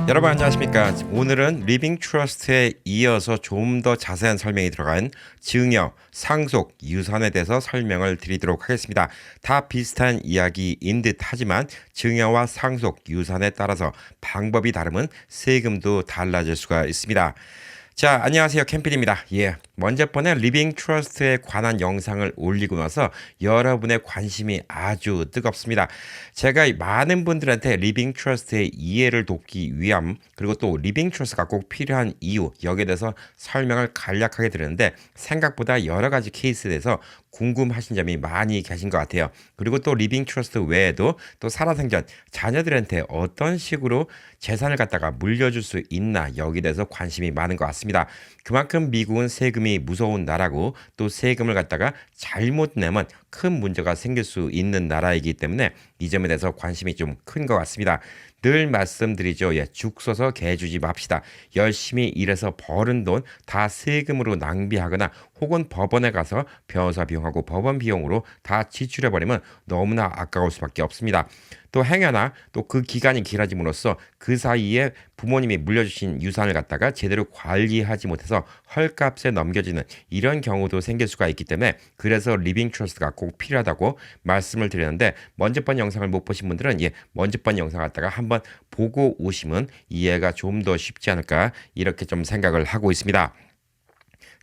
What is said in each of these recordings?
여러분 안녕하십니까. 오늘은 리빙 트러스트에 이어서 좀 더 자세한 설명이 들어간 증여, 상속, 유산에 대해서 설명을 드리도록 하겠습니다. 다 비슷한 이야기인 듯 하지만 증여와 상속, 유산에 따라서 방법이 다르면 세금도 달라질 수가 있습니다. 자, 안녕하세요. 캠필입니다. 먼저 번에 리빙 트러스트에 관한 영상을 올리고 나서 여러분의 관심이 아주 뜨겁습니다. 제가 많은 분들한테 리빙 트러스트의 이해를 돕기 위함, 그리고 또 리빙 트러스트가 꼭 필요한 이유, 여기에 대해서 설명을 간략하게 드렸는데 생각보다 여러 가지 케이스에 대해서 궁금하신 점이 많이 계신 것 같아요. 그리고 또 리빙 트러스트 외에도 또 살아생전 자녀들한테 어떤 식으로 재산을 갖다가 물려줄 수 있나, 여기에 대해서 관심이 많은 것 같습니다. 그만큼 미국은 세금이 무서운 나라고, 또 세금을 갖다가 잘못 내면 큰 문제가 생길 수 있는 나라이기 때문에 이 점에 대해서 관심이 좀 큰 것 같습니다. 늘 말씀드리죠. 죽 써서 개 주지 맙시다. 열심히 일해서 벌은 돈 다 세금으로 낭비하거나 혹은 법원에 가서 변호사 비용하고 법원 비용으로 다 지출해버리면 너무나 아까울 수밖에 없습니다. 또 행여나 또 그 기간이 길어짐으로써 그 사이에 부모님이 물려주신 유산을 갖다가 제대로 관리하지 못해서 헐값에 넘겨지는 이런 경우도 생길 수가 있기 때문에, 그래서 리빙 트러스트가 꼭 필요하다고 말씀을 드렸는데, 먼저 번 영상을 못 보신 분들은 먼저 번 영상 갖다가 한번 보고 오시면 이해가 좀 더 쉽지 않을까, 이렇게 좀 생각을 하고 있습니다.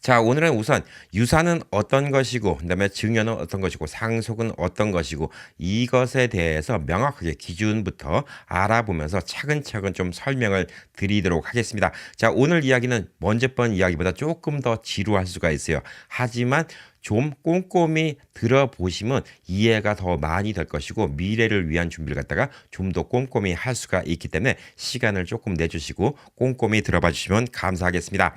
자, 오늘은 우선 유산은 어떤 것이고, 그다음에 증여는 어떤 것이고, 상속은 어떤 것이고, 이것에 대해서 명확하게 기준부터 알아보면서 차근차근 좀 설명을 드리도록 하겠습니다. 자, 오늘 이야기는 먼저 번 이야기보다 조금 더 지루할 수가 있어요. 하지만 좀 꼼꼼히 들어보시면 이해가 더 많이 될 것이고, 미래를 위한 준비를 갖다가 좀 더 꼼꼼히 할 수가 있기 때문에 시간을 조금 내주시고 꼼꼼히 들어봐 주시면 감사하겠습니다.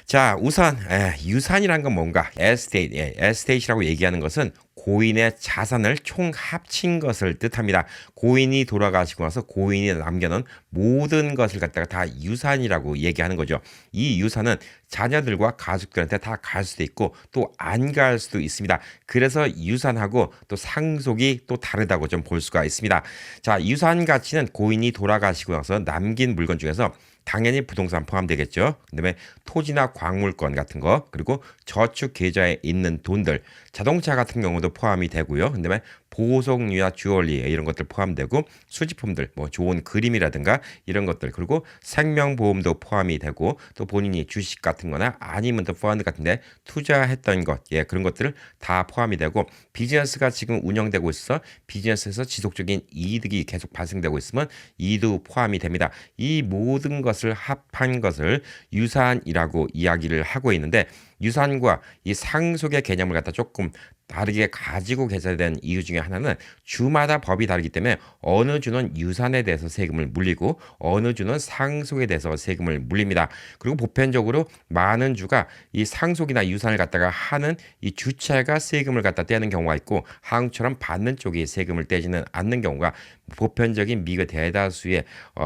자, 우선 유산이란 건 뭔가? 에스테이트라고 얘기하는 것은 고인의 자산을 총 합친 것을 뜻합니다. 고인이 돌아가시고 나서 고인이 남겨놓은 모든 것을 갖다가 다 유산이라고 얘기하는 거죠. 이 유산은 자녀들과 가족들한테 다 갈 수도 있고 또 안 갈 수도 있습니다. 그래서 유산하고 또 상속이 또 다르다고 좀 볼 수가 있습니다. 자, 유산 가치는 고인이 돌아가시고 나서 남긴 물건 중에서 당연히 부동산 포함되겠죠. 그다음에 토지나 광물권 같은 거, 그리고 저축 계좌에 있는 돈들, 자동차 같은 경우도 포함이 되고요. 그다음에 보석류나 주얼리 이런 것들 포함되고, 수집품들, 뭐 좋은 그림이라든가 이런 것들, 그리고 생명보험도 포함이 되고, 또 본인이 주식 같은 거나 아니면 또 펀드 같은데 투자했던 것, 그런 것들을 다 포함이 되고, 비즈니스가 지금 운영되고 있어 비즈니스에서 지속적인 이득이 계속 발생되고 있으면 이도 포함이 됩니다. 이 모든 것을 합한 것을 유산이라고 이야기를 하고 있는데, 유산과 이 상속의 개념을 갖다 조금 다르게 가지고 계셔야 되는 이유 중에 하나는 주마다 법이 다르기 때문에 어느 주는 유산에 대해서 세금을 물리고 어느 주는 상속에 대해서 세금을 물립니다. 그리고 보편적으로 많은 주가 이 상속이나 유산을 갖다가 하는 이 주체가 세금을 갖다 떼는 경우가 있고, 한국처럼 받는 쪽이 세금을 떼지는 않는 경우가 보편적인 미국 대다수의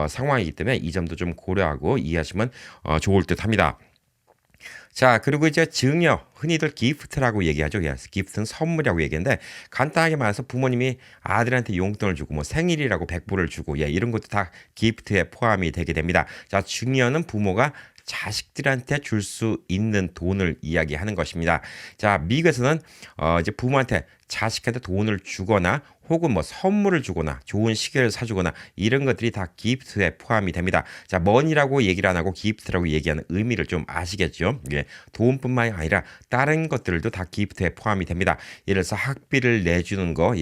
상황이기 때문에 이 점도 좀 고려하고 이해하시면 좋을 듯 합니다. 자, 그리고 이제 증여, 흔히들 기프트라고 얘기하죠. 기프트는 선물이라고 얘기하는데, 간단하게 말해서 부모님이 아들한테 용돈을 주고 뭐 생일이라고 백불을 주고 이런 것도 다 기프트에 포함이 되게 됩니다. 자, 증여는 부모가 자식들한테 줄 수 있는 돈을 이야기하는 것입니다. 자, 미국에서는 이제 부모한테 자식한테 돈을 주거나 혹은 뭐 선물을 주거나 좋은 시계를 사주거나 이런 것들이 다 기프트에 포함이 됩니다. 자, 머니라고 얘기를 안 하고 기프트라고 얘기하는 의미를 좀 아시겠죠? 돈뿐만이 아니라 다른 것들도 다 기프트에 포함이 됩니다. 예를 들어서 학비를 내주는 거,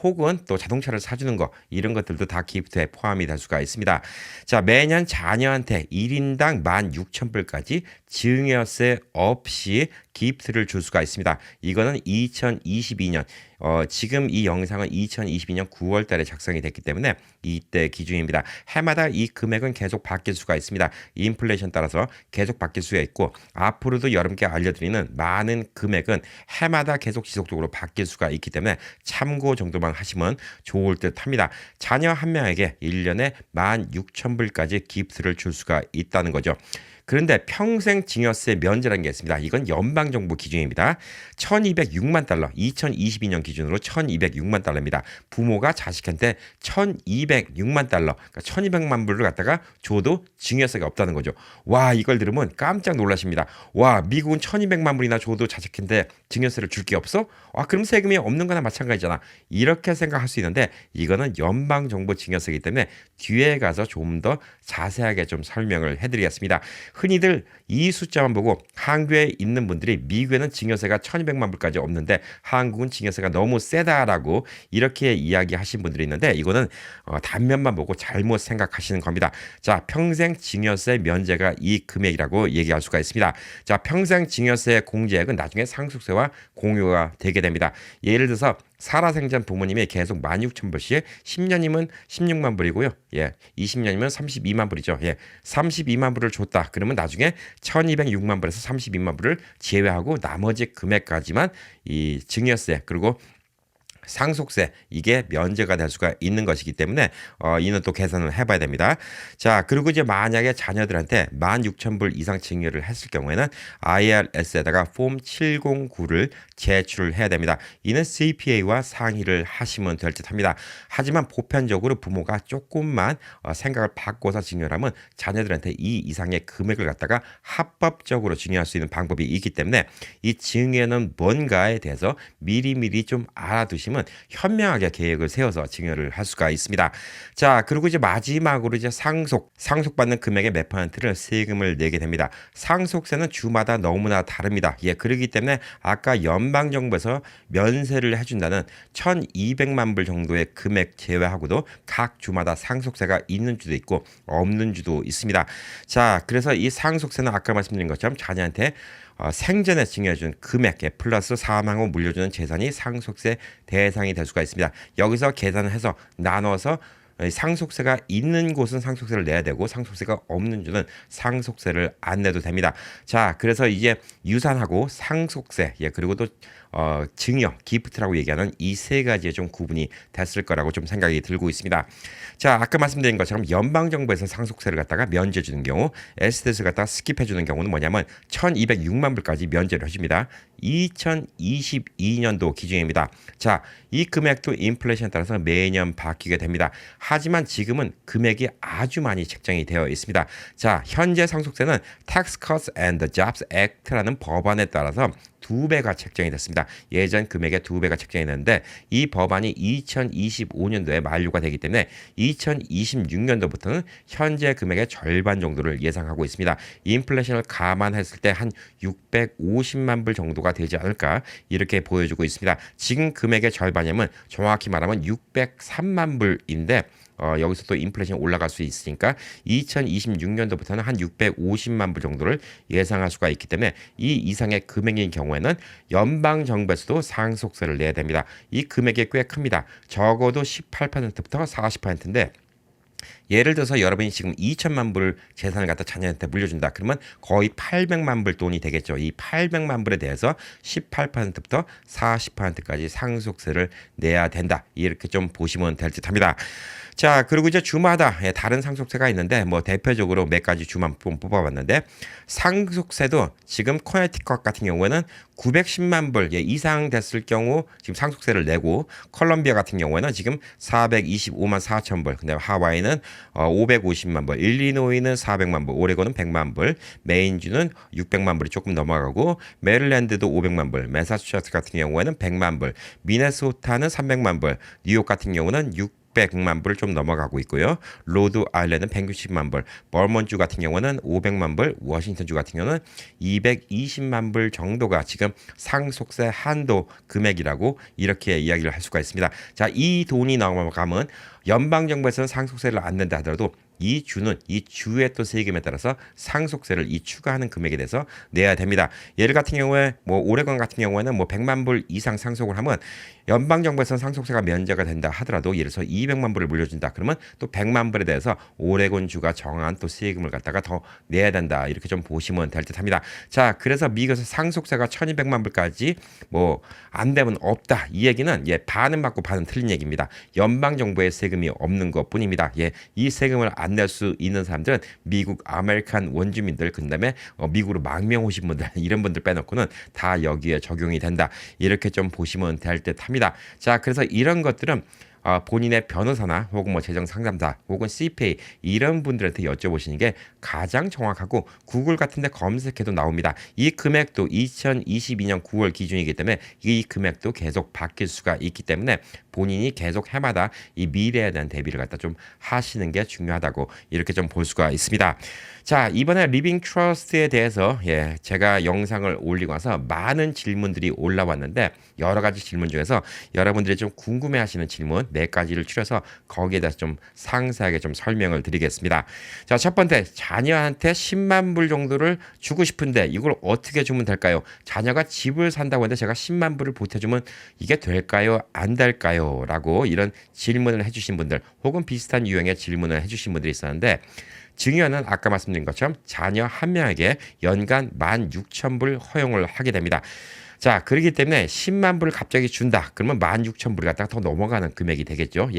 혹은 또 자동차를 사주는 거, 이런 것들도 다 기프트에 포함이 될 수가 있습니다. 자, 매년 자녀한테 1인당 16,000불까지 증여세 없이 기프트를 줄 수가 있습니다. 이거는 2022년, 지금 이 영상은 2022년 9월 달에 작성이 됐기 때문에 이때 기준입니다. 해마다 이 금액은 계속 바뀔 수가 있습니다. 인플레이션 따라서 계속 바뀔 수가 있고, 앞으로도 여러분께 알려드리는 많은 금액은 해마다 계속 지속적으로 바뀔 수가 있기 때문에 참고 정도만 하시면 좋을 듯 합니다. 자녀 한 명에게 1년에 16,000불까지 기프트를 줄 수가 있다는 거죠. 그런데 평생 증여세 면제라는 게 있습니다. 이건 연방정부 기준입니다. 1206만 달러, 2022년 기준으로 1206만 달러입니다. 부모가 자식한테 1206만 달러, 그러니까 1200만 불을 갖다가 줘도 증여세가 없다는 거죠. 와, 이걸 들으면 깜짝 놀라십니다. 와, 미국은 1200만 불이나 줘도 자식한테 증여세를 줄 게 없어? 아, 그럼 세금이 없는 거나 마찬가지잖아. 이렇게 생각할 수 있는데 이거는 연방정부 증여세이기 때문에 뒤에 가서 좀 더 자세하게 좀 설명을 해드리겠습니다. 흔히들 이 숫자만 보고 한국에 있는 분들이 미국에는 증여세가 1200만 불까지 없는데 한국은 증여세가 너무 세다라고 이렇게 이야기하신 분들이 있는데 이거는 단면만 보고 잘못 생각하시는 겁니다. 자, 평생 증여세 면제가 이 금액이라고 얘기할 수가 있습니다. 자, 평생 증여세 공제액은 나중에 상속세와 공유가 되게 됩니다. 예를 들어서 살아생전 부모님이 계속 16,000불씩 10년이면 16만 불이고요. 예. 20년이면 32만 불이죠. 예. 32만 불을 줬다. 그러면 나중에 1206만 불에서 32만 불을 제외하고 나머지 금액까지만 이 증여세 그리고 상속세 이게 면제가 될 수가 있는 것이기 때문에 이는 또 계산을 해봐야 됩니다. 자, 그리고 이제 만약에 자녀들한테 16,000불 이상 증여를 했을 경우에는 IRS에다가 폼 709를 제출을 해야 됩니다. 이는 CPA와 상의를 하시면 될 듯합니다. 하지만 보편적으로 부모가 조금만 생각을 바꿔서 증여를 하면 자녀들한테 이 이상의 금액을 갖다가 합법적으로 증여할 수 있는 방법이 있기 때문에 이 증여는 뭔가에 대해서 미리미리 좀 알아두시면 현명하게 계획을 세워서 증여를 할 수가 있습니다. 자, 그리고 이제 마지막으로 이제 상속받는 금액의 몇 퍼센트를 세금을 내게 됩니다. 상속세는 주마다 너무나 다릅니다. 예, 그렇기 때문에 아까 연방정부에서 면세를 해준다는 1200만 불 정도의 금액 제외하고도 각 주마다 상속세가 있는 주도 있고 없는 주도 있습니다. 자, 그래서 이 상속세는 아까 말씀드린 것처럼 자녀한테 생전에 증여해준 금액에 플러스 사망 후 물려주는 재산이 상속세 대상이 될 수가 있습니다. 여기서 계산을 해서 나눠서 상속세가 있는 곳은 상속세를 내야 되고 상속세가 없는 주는 상속세를 안 내도 됩니다. 자, 그래서 이제 유산하고 상속세, 예, 그리고 또 증여, 기프트라고 얘기하는 이 세 가지에 좀 구분이 됐을 거라고 좀 생각이 들고 있습니다. 자, 아까 말씀드린 것처럼 연방정부에서 상속세를 갖다가 면제 주는 경우, 에스테스 갖다가 스킵해 주는 경우는 뭐냐면 1206만 불까지 면제를 해줍니다. 2022년도 기준입니다. 자, 이 금액도 인플레이션에 따라서 매년 바뀌게 됩니다. 하지만 지금은 금액이 아주 많이 책정이 되어 있습니다. 자, 현재 상속세는 Tax Cuts and Jobs Act라는 법안에 따라서 2배가 책정이 됐습니다. 예전 금액의 2배가 책정이 됐는데 이 법안이 2025년도에 만료가 되기 때문에 2026년도부터는 현재 금액의 절반 정도를 예상하고 있습니다. 인플레이션을 감안했을 때 한 650만 불 정도가 되지 않을까 이렇게 보여주고 있습니다. 지금 금액의 절반이면 정확히 말하면 603만 불인데 여기서 또 인플레이션이 올라갈 수 있으니까 2026년도부터는 한 650만 불 정도를 예상할 수가 있기 때문에 이 이상의 금액인 경우에는 연방정부에서도 상속세를 내야 됩니다. 이 금액이 꽤 큽니다. 적어도 18%부터 40%인데 예를 들어서 여러분이 지금 2천만 불 재산을 갖다 자녀한테 물려준다. 그러면 거의 800만 불 돈이 되겠죠. 이 800만 불에 대해서 18%부터 40%까지 상속세를 내야 된다. 이렇게 좀 보시면 될 듯합니다. 자, 그리고 이제 주마다 다른 상속세가 있는데 뭐 대표적으로 몇 가지 주만 뽑아봤는데 상속세도 지금 코네티컷 같은 경우에는 910만 불 이상 됐을 경우 지금 상속세를 내고 컬럼비아 같은 경우에는 지금 425만 4천 불 근데 하와이는 550만 불 일리노이는 400만 불 오레곤은 100만 불 메인주는 600만 불이 조금 넘어가고 메릴랜드도 500만 불 매사추세츠 같은 경우에는 100만 불 미네소타는 300만 불 뉴욕 같은 경우는 600만 불을 좀 넘어가고 있고요. 로드 아일랜드는 160만 불, 버몬주 같은 경우는 500만 불, 워싱턴주 같은 경우는 220만 불 정도가 지금 상속세 한도 금액이라고 이렇게 이야기를 할 수가 있습니다. 자, 이 돈이 넘어가면 연방정부에서는 상속세를 안 낸다 하더라도 이 주의 또 세금에 따라서 상속세를 이 추가하는 금액에 대해서 내야 됩니다. 예를 같은 경우에 뭐 오레곤 같은 경우에는 뭐 100만 불 이상 상속을 하면 연방 정부에서는 상속세가 면제가 된다 하더라도 예를 들어서 200만 불을 물려준다 그러면 또 100만 불에 대해서 오레곤 주가 정한 또 세금을 갖다가 더 내야 된다 이렇게 좀 보시면 될 듯합니다. 자, 그래서 미국에서 상속세가 1,200만 불까지 뭐 안 되면 없다 이 얘기는 반은 맞고 반은 틀린 얘기입니다. 연방 정부의 세금이 없는 것뿐입니다. 이 세금을 안 낼 수 있는 사람들은 미국 아메리칸 원주민들, 그다음에 미국으로 망명 오신 분들 이런 분들 빼놓고는 다 여기에 적용이 된다. 이렇게 좀 보시면 될 듯합니다. 자, 그래서 이런 것들은 본인의 변호사나 혹은 뭐 재정 상담사 혹은 CPA 이런 분들한테 여쭤보시는 게 가장 정확하고 구글 같은 데 검색해도 나옵니다. 이 금액도 2022년 9월 기준이기 때문에 이 금액도 계속 바뀔 수가 있기 때문에 본인이 계속 해마다 이 미래에 대한 대비를 갖다 좀 하시는 게 중요하다고 이렇게 좀 볼 수가 있습니다. 자, 이번에 리빙 트러스트에 대해서 제가 영상을 올리고 와서 많은 질문들이 올라왔는데 여러 가지 질문 중에서 여러분들이 좀 궁금해하시는 질문 몇 가지를 추려서 거기에 대해서 좀 상세하게 좀 설명을 드리겠습니다. 자, 첫 번째, 자녀한테 10만 불 정도를 주고 싶은데 이걸 어떻게 주면 될까요? 자녀가 집을 산다고 했는데 제가 10만 불을 보태주면 이게 될까요? 안 될까요? 라고 이런 질문을 해주신 분들 혹은 비슷한 유형의 질문을 해주신 분들이 있었는데 증여는 아까 말씀드린 것처럼 자녀 한 명에게 연간 16,000불 허용을 하게 됩니다. 자, 그렇기 때문에 10만 불을 갑자기 준다. 그러면 16,000불이 갖다가 더 넘어가는 금액이 되겠죠.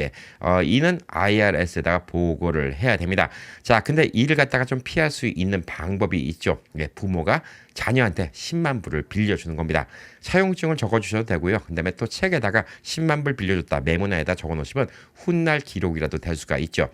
이는 IRS에다가 보고를 해야 됩니다. 자, 근데 이를 갖다가 좀 피할 수 있는 방법이 있죠. 부모가 자녀한테 10만 불을 빌려주는 겁니다. 사용증을 적어주셔도 되고요. 그다음에 또 책에다가 10만 불 빌려줬다. 메모나에다 적어놓으시면 훗날 기록이라도 될 수가 있죠.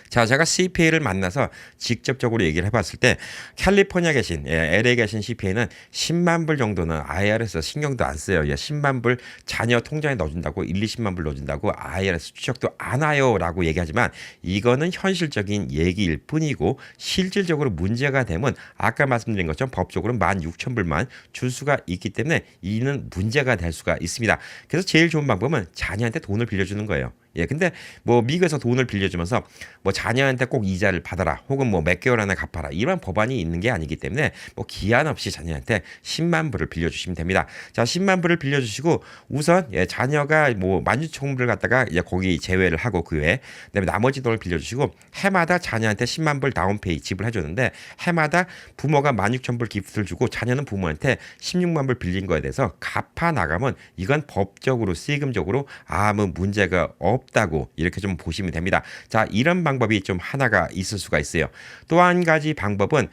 자, 제가 CPA를 만나서 직접적으로 얘기를 해봤을 때 캘리포니아 계신 LA 계신 CPA는 10만 불 정도는 IRS 신경도 안 써요. 10만 불 자녀 통장에 넣어준다고 20만 불 넣어준다고 IRS 추적도 안 와요라고 얘기하지만 이거는 현실적인 얘기일 뿐이고 실질적으로 문제가 되면 아까 말씀드린 것처럼 법적으로 16,000불만 줄 수가 있기 때문에 이는 문제가 될 수가 있습니다. 그래서 제일 좋은 방법은 자녀한테 돈을 빌려주는 거예요. 근데 뭐 미국에서 돈을 빌려주면서 뭐 자녀한테 꼭 이자를 받아라 혹은 뭐 몇 개월 안에 갚아라 이런 법안이 있는 게 아니기 때문에 뭐 기한 없이 자녀한테 10만 불을 빌려주시면 됩니다. 자, 10만 불을 빌려주시고 우선 자녀가 뭐 16,000불을 갖다가 이제 거기 제외를 하고 그 외에 그다음에 나머지 돈을 빌려주시고 해마다 자녀한테 10만 불 다운페이 지불해주는데 해마다 부모가 16,000불 기프트를 주고 자녀는 부모한테 16만 불 빌린 거에 대해서 갚아 나가면 이건 법적으로 세금적으로 아무 문제가 없다고 이렇게 좀 보시면 됩니다. 자, 이런 방법이 좀 하나가 있을 수가 있어요. 또 한 가지 방법은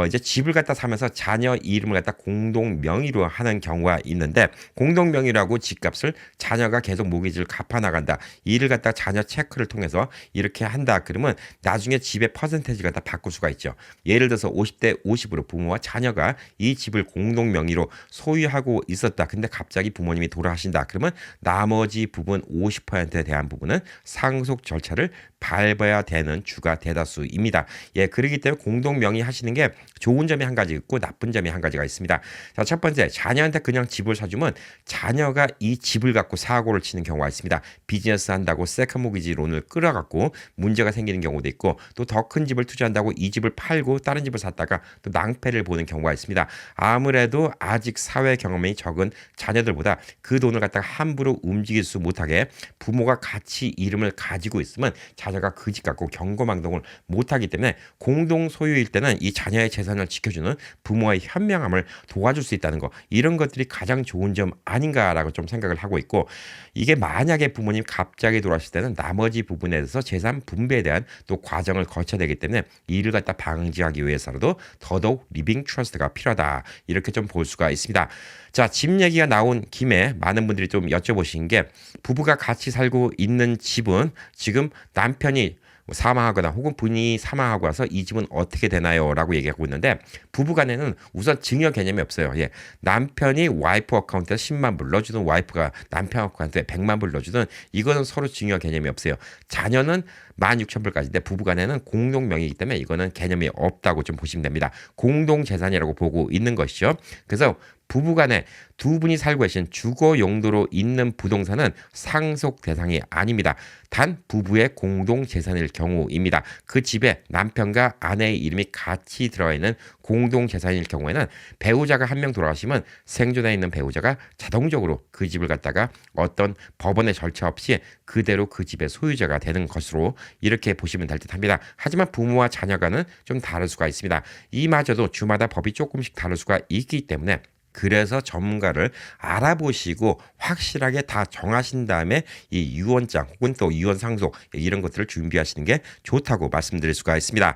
이제 집을 갖다 사면서 자녀 이름을 갖다 공동 명의로 하는 경우가 있는데 공동 명의라고 집값을 자녀가 계속 모기지를 갚아 나간다. 이를 갖다 자녀 체크를 통해서 이렇게 한다. 그러면 나중에 집의 퍼센테이지가 다 바꿀 수가 있죠. 예를 들어서 50대 50으로 부모와 자녀가 이 집을 공동 명의로 소유하고 있었다. 근데 갑자기 부모님이 돌아가신다. 그러면 나머지 부분 50%에 대한 부분은 상속 절차를 밟아야 되는 주가 대다수입니다. 그러기 때문에 공동 명의 하시는 게 좋은 점이 한 가지 있고 나쁜 점이 한 가지가 있습니다. 자, 첫 번째, 자녀한테 그냥 집을 사주면 자녀가 이 집을 갖고 사고를 치는 경우가 있습니다. 비즈니스 한다고 세컨 모기지 론을 끌어갖고 문제가 생기는 경우도 있고 또 더 큰 집을 투자한다고 이 집을 팔고 다른 집을 샀다가 또 낭패를 보는 경우가 있습니다. 아무래도 아직 사회 경험이 적은 자녀들보다 그 돈을 갖다가 함부로 움직일 수 못하게 부모가 같이 이름을 가지고 있으면 자녀가 그 집 갖고 경거망동을 못하기 때문에 공동 소유일 때는 이 자녀의 재산을 지켜주는 부모의 현명함을 도와줄 수 있다는 거, 이런 것들이 가장 좋은 점 아닌가라고 좀 생각을 하고 있고, 이게 만약에 부모님 갑자기 돌아가실 때는 나머지 부분에 대해서 재산 분배에 대한 또 과정을 거쳐야 되기 때문에 이를 갖다 방지하기 위해서라도 더더욱 리빙 트러스트가 필요하다, 이렇게 좀 볼 수가 있습니다. 자, 집 얘기가 나온 김에 많은 분들이 좀 여쭤보신 게, 부부가 같이 살고 있는 집은 지금 남편이 사망하거나 혹은 부인이 사망하고 와서 이 집은 어떻게 되나요? 라고 얘기하고 있는데, 부부간에는 우선 증여 개념이 없어요. 남편이 와이프 어카운트에 10만 불 넣어주든 와이프가 남편 어카운트에 100만 불 넣어주든 이거는 서로 증여 개념이 없어요. 자녀는 16,000불까지인데 부부간에는 공동 명의이기 때문에 이거는 개념이 없다고 좀 보시면 됩니다. 공동 재산이라고 보고 있는 것이죠. 그래서 부부간에 두 분이 살고 계신 주거 용도로 있는 부동산은 상속 대상이 아닙니다. 단 부부의 공동 재산일 경우입니다. 그 집에 남편과 아내의 이름이 같이 들어가 있는 공동 재산일 경우에는 배우자가 한 명 돌아가시면 생존해 있는 배우자가 자동적으로 그 집을 갖다가 어떤 법원의 절차 없이 그대로 그 집의 소유자가 되는 것으로 이렇게 보시면 될 듯합니다. 하지만 부모와 자녀가는 좀 다를 수가 있습니다. 이마저도 주마다 법이 조금씩 다를 수가 있기 때문에 그래서 전문가를 알아보시고 확실하게 다 정하신 다음에 이 유언장 혹은 또 유언 상속 이런 것들을 준비하시는 게 좋다고 말씀드릴 수가 있습니다.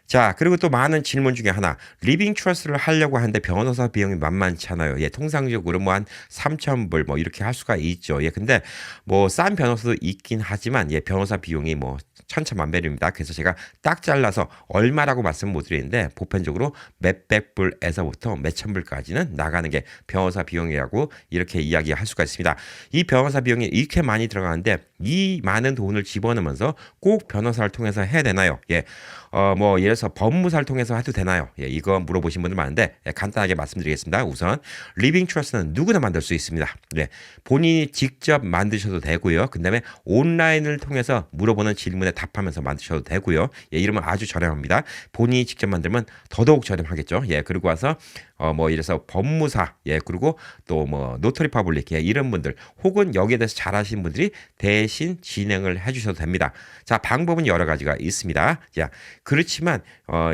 자, 그리고 또 많은 질문 중에 하나. 리빙 트러스트를 하려고 하는데 변호사 비용이 만만치 않아요. 예, 통상적으로 뭐 한 3,000불 뭐 이렇게 할 수가 있죠. 예, 근데 뭐 싼 변호사도 있긴 하지만 예, 변호사 비용이 뭐 천차만별입니다. 그래서 제가 딱 잘라서 얼마라고 말씀 못 드리는데 보편적으로 몇백 불에서부터 몇천 불까지는 나가는 게 변호사 비용이라고 이렇게 이야기할 수가 있습니다. 이 변호사 비용이 이렇게 많이 들어가는데 이 많은 돈을 집어넣으면서 꼭 변호사를 통해서 해야 되나요? 예. 뭐 예를 들어서 법무사를 통해서 해도 되나요? 예, 이거 물어보신 분들 많은데 예, 간단하게 말씀드리겠습니다. 우선 리빙 트러스트는 누구나 만들 수 있습니다. 네, 본인이 직접 만드셔도 되고요. 그다음에 온라인을 통해서 물어보는 질문에 답하면서 만드셔도 되고요. 예, 이러면 아주 저렴합니다. 본인이 직접 만들면 더더욱 저렴하겠죠. 예, 그리고 와서 뭐 이래서 법무사, 예, 그리고 또 뭐 노터리 퍼블릭, 예, 이런 분들 혹은 여기에 대해서 잘 아시는 분들이 대신 진행을 해주셔도 됩니다. 자, 방법은 여러 가지가 있습니다. 자, 그렇지만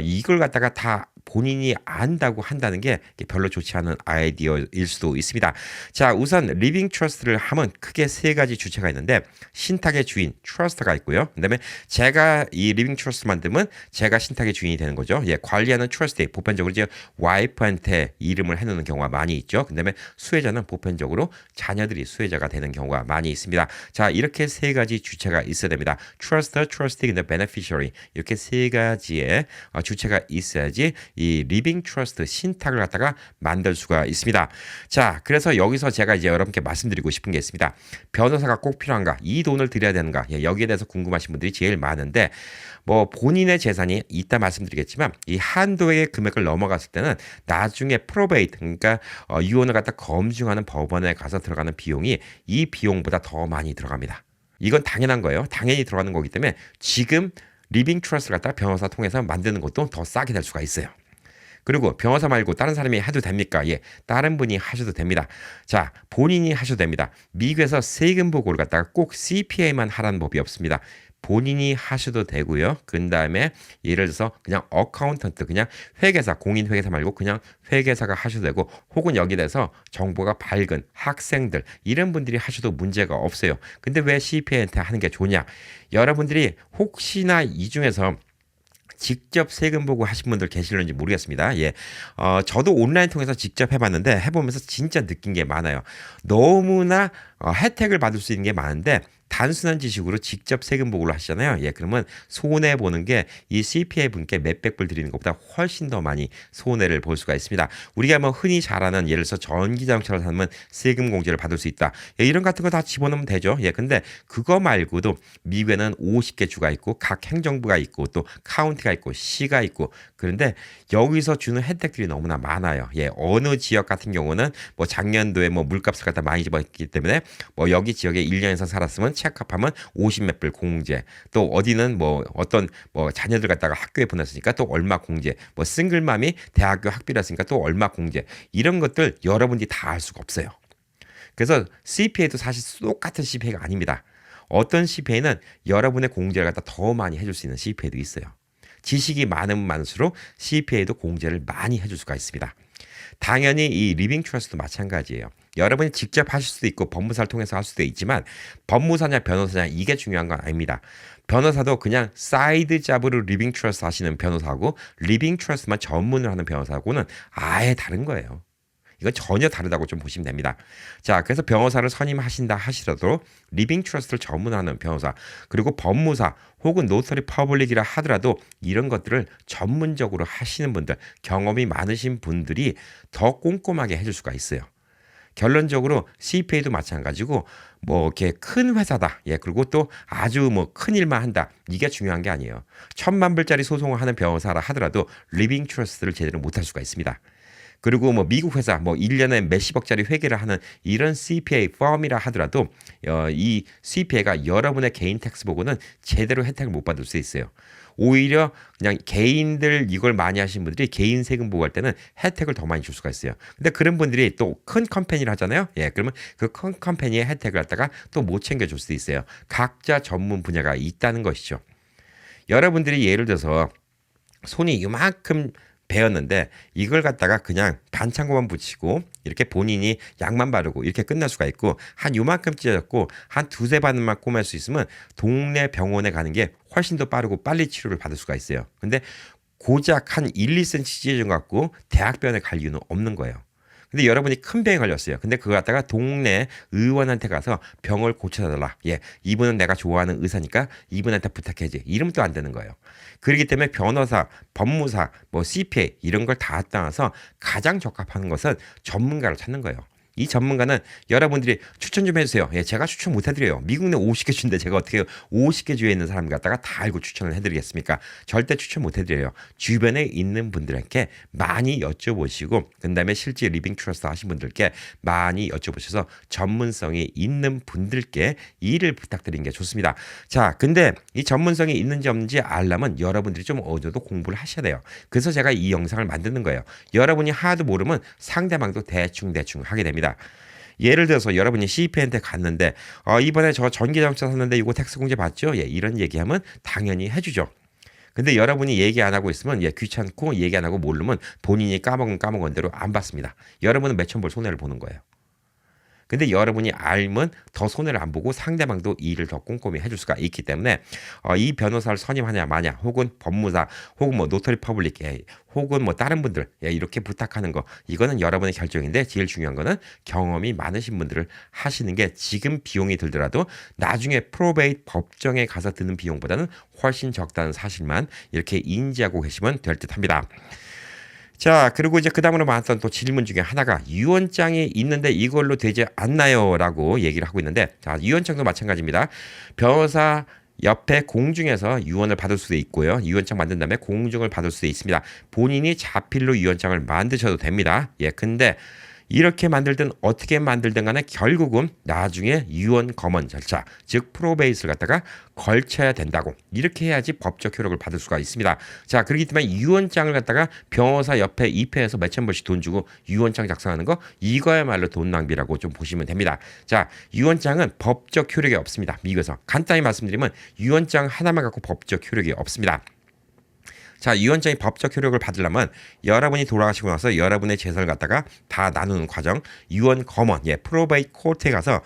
이걸 갖다가 다 본인이 안다고 한다는 게 별로 좋지 않은 아이디어일 수도 있습니다. 자, 우선 리빙 트러스트를 하면 크게 세 가지 주체가 있는데 신탁의 주인 트러스트가 있고요. 그다음에 제가 이 리빙 트러스트 만들면 제가 신탁의 주인이 되는 거죠. 예, 관리하는 트러스티 보편적으로 이제 와이프한테 이름을 해놓는 경우가 많이 있죠. 그다음에 수혜자는 보편적으로 자녀들이 수혜자가 되는 경우가 많이 있습니다. 자, 이렇게 세 가지 주체가 있어야 됩니다. 트러스터, 트러스티, 근데 베네피셔리 이렇게 세 가지의 주체가 있어야지 이 리빙 트러스트 신탁을 갖다가 만들 수가 있습니다. 자, 그래서 여기서 제가 이제 여러분께 말씀드리고 싶은 게 있습니다. 변호사가 꼭 필요한가? 이 돈을 들여야 되는가? 예, 여기에 대해서 궁금하신 분들이 제일 많은데 뭐 본인의 재산이 이따 말씀드리겠지만 이 한도의 금액을 넘어갔을 때는 나중에 프로베이트 그러니까 유언을 갖다 검증하는 법원에 가서 들어가는 비용이 이 비용보다 더 많이 들어갑니다. 이건 당연한 거예요. 당연히 들어가는 거기 때문에 지금 리빙 트러스트를 갖다 변호사 통해서 만드는 것도 더 싸게 될 수가 있어요. 그리고 변호사 말고 다른 사람이 해도 됩니까? 예, 다른 분이 하셔도 됩니다. 자, 본인이 하셔도 됩니다. 미국에서 세금 보고를 갖다가 꼭 CPA만 하라는 법이 없습니다. 본인이 하셔도 되고요. 그 다음에 예를 들어서 그냥 어카운턴트, 그냥 회계사, 공인 회계사 말고 그냥 회계사가 하셔도 되고 혹은 여기에 대해서 정보가 밝은 학생들 이런 분들이 하셔도 문제가 없어요. 근데 왜 CPA한테 하는 게 좋냐? 여러분들이 혹시나 이 중에서 직접 세금 보고 하신 분들 계실는지 모르겠습니다. 예. 저도 온라인 통해서 직접 해봤는데 해보면서 진짜 느낀 게 많아요. 너무나 혜택을 받을 수 있는 게 많은데 단순한 지식으로 직접 세금 보고를 하시잖아요. 예, 그러면 손해 보는 게 이 CPA 분께 몇백 불 드리는 것보다 훨씬 더 많이 손해를 볼 수가 있습니다. 우리가 뭐 흔히 잘 아는 예를 들어서 전기자동차를 사면 세금 공제를 받을 수 있다. 예, 이런 같은 거 다 집어넣으면 되죠. 예, 근데 그거 말고도 미국에는 50개 주가 있고 각 행정부가 있고 또 카운티가 있고 시가 있고 그런데 여기서 주는 혜택들이 너무나 많아요. 예, 어느 지역 같은 경우는 뭐 작년도에 뭐 물값을 갖다 많이 집었기 때문에 뭐 여기 지역에 1년 이상 살았으면 체크업하면 50몇 불 공제. 또 어디는 뭐 어떤 뭐 자녀들 갖다가 학교에 보냈으니까 또 얼마 공제. 뭐 싱글맘이 대학교 학비를 했으니까 또 얼마 공제. 이런 것들 여러분들이 다 알 수가 없어요. 그래서 CPA도 사실 똑같은 CPA가 아닙니다. 어떤 CPA는 여러분의 공제를 갖다 더 많이 해줄 수 있는 CPA도 있어요. 지식이 많으면 많을수록 CPA도 공제를 많이 해줄 수가 있습니다. 당연히 이 리빙 트러스트도 마찬가지예요. 여러분이 직접 하실 수도 있고 법무사를 통해서 할 수도 있지만 법무사냐 변호사냐 이게 중요한 건 아닙니다. 변호사도 그냥 사이드 잡으로 리빙 트러스트 하시는 변호사하고 리빙 트러스트만 전문을 하는 변호사하고는 아예 다른 거예요. 이건 전혀 다르다고 좀 보시면 됩니다. 자, 그래서 변호사를 선임하신다 하시더라도 리빙 트러스트를 전문하는 변호사 그리고 법무사 혹은 노터리 퍼블릭이라 하더라도 이런 것들을 전문적으로 하시는 분들 경험이 많으신 분들이 더 꼼꼼하게 해줄 수가 있어요. 결론적으로 CPA도 마찬가지고 뭐 이렇게 큰 회사다. 예, 그리고 또 아주 뭐 큰 일만 한다. 이게 중요한 게 아니에요. 1,000만 불짜리 소송을 하는 변호사라 하더라도 리빙 트러스트를 제대로 못할 수가 있습니다. 그리고 뭐 미국 회사 뭐 1년에 몇십억짜리 회계를 하는 이런 CPA 펌이라 하더라도 이 CPA가 여러분의 개인 텍스 보고는 제대로 혜택을 못 받을 수 있어요. 오히려 그냥 개인들 이걸 많이 하시는 분들이 개인 세금 보고할 때는 혜택을 더 많이 줄 수가 있어요. 근데 그런 분들이 또 큰 컴퍼니를 하잖아요. 예, 그러면 그 큰 컴퍼니의 혜택을 갖다가 또 못 챙겨줄 수도 있어요. 각자 전문 분야가 있다는 것이죠. 여러분들이 예를 들어서 손이 이만큼 배웠는데 이걸 갖다가 그냥 반창고만 붙이고 이렇게 본인이 약만 바르고 이렇게 끝날 수가 있고 한 요만큼 찢어졌고 한 두세 바늘만 꼬맬 수 있으면 동네 병원에 가는 게 훨씬 더 빠르고 빨리 치료를 받을 수가 있어요. 근데 고작 한 1, 2cm 찢어진 것 같고 대학병원에 갈 이유는 없는 거예요. 근데 여러분이 큰 병에 걸렸어요. 근데 그거 갖다가 동네 의원한테 가서 병을 고쳐달라. 예, 이분은 내가 좋아하는 의사니까 이분한테 부탁해야지. 이러면 또 안 되는 거예요. 그렇기 때문에 변호사, 법무사, 뭐 CPA 이런 걸 다 떠나서 가장 적합한 것은 전문가를 찾는 거예요. 이 전문가는 여러분들이 추천 좀 해주세요. 예, 제가 추천 못 해드려요. 미국 내 50개 주인데 제가 어떻게 50개 주에 있는 사람 갖다가 다 알고 추천을 해드리겠습니까? 절대 추천 못 해드려요. 주변에 있는 분들에게 많이 여쭤보시고 그 다음에 실제 리빙 트러스트 하신 분들께 많이 여쭤보셔서 전문성이 있는 분들께 일을 부탁드리는 게 좋습니다. 자, 근데 이 전문성이 있는지 없는지 알려면 여러분들이 좀 어느 정도 공부를 하셔야 돼요. 그래서 제가 이 영상을 만드는 거예요. 여러분이 하나도 모르면 상대방도 대충 하게 됩니다. 예를 들어서 여러분이 CP한테 갔는데 이번에 저 전기자동차 샀는데 이거 텍스 공제 받죠? 예, 이런 얘기하면 당연히 해주죠. 근데 여러분이 얘기 안 하고 있으면 귀찮고 얘기 안 하고 모르면 본인이 까먹은 대로 안 받습니다. 여러분은 몇천 불 손해를 보는 거예요. 근데 여러분이 알면 더 손해를 안 보고 상대방도 일을 더 꼼꼼히 해줄 수가 있기 때문에 이 변호사를 선임하냐 마냐 혹은 법무사 혹은 뭐 노터리 퍼블릭 혹은 뭐 다른 분들 이렇게 부탁하는 거 이거는 여러분의 결정인데 제일 중요한 거는 경험이 많으신 분들을 하시는 게 지금 비용이 들더라도 나중에 프로베이트 법정에 가서 드는 비용보다는 훨씬 적다는 사실만 이렇게 인지하고 계시면 될 듯합니다. 자, 그리고 이제 그 다음으로 많았던 또 질문 중에 하나가 유언장이 있는데 이걸로 되지 않나요? 라고 얘기를 하고 있는데 자, 유언장도 마찬가지입니다. 변호사 옆에 공중에서 유언을 받을 수도 있고요. 유언장 만든 다음에 공중을 받을 수도 있습니다. 본인이 자필로 유언장을 만드셔도 됩니다. 예, 근데 이렇게 만들든 어떻게 만들든 간에 결국은 나중에 유언 검언 절차, 즉 프로베이스를 갖다가 걸쳐야 된다고. 이렇게 해야지 법적 효력을 받을 수가 있습니다. 자, 그렇기 때문에 유언장을 갖다가 변호사 옆에 입회해서 몇천 불씩 돈 주고 유언장 작성하는 거 이거야말로 돈 낭비라고 좀 보시면 됩니다. 자, 유언장은 법적 효력이 없습니다. 미국에서. 간단히 말씀드리면 유언장 하나만 갖고 법적 효력이 없습니다. 자, 유언장이 법적 효력을 받으려면 여러분이 돌아가시고 나서 여러분의 재산을 갖다가 다 나누는 과정, 유언 검언, 프로베이트 코트에 가서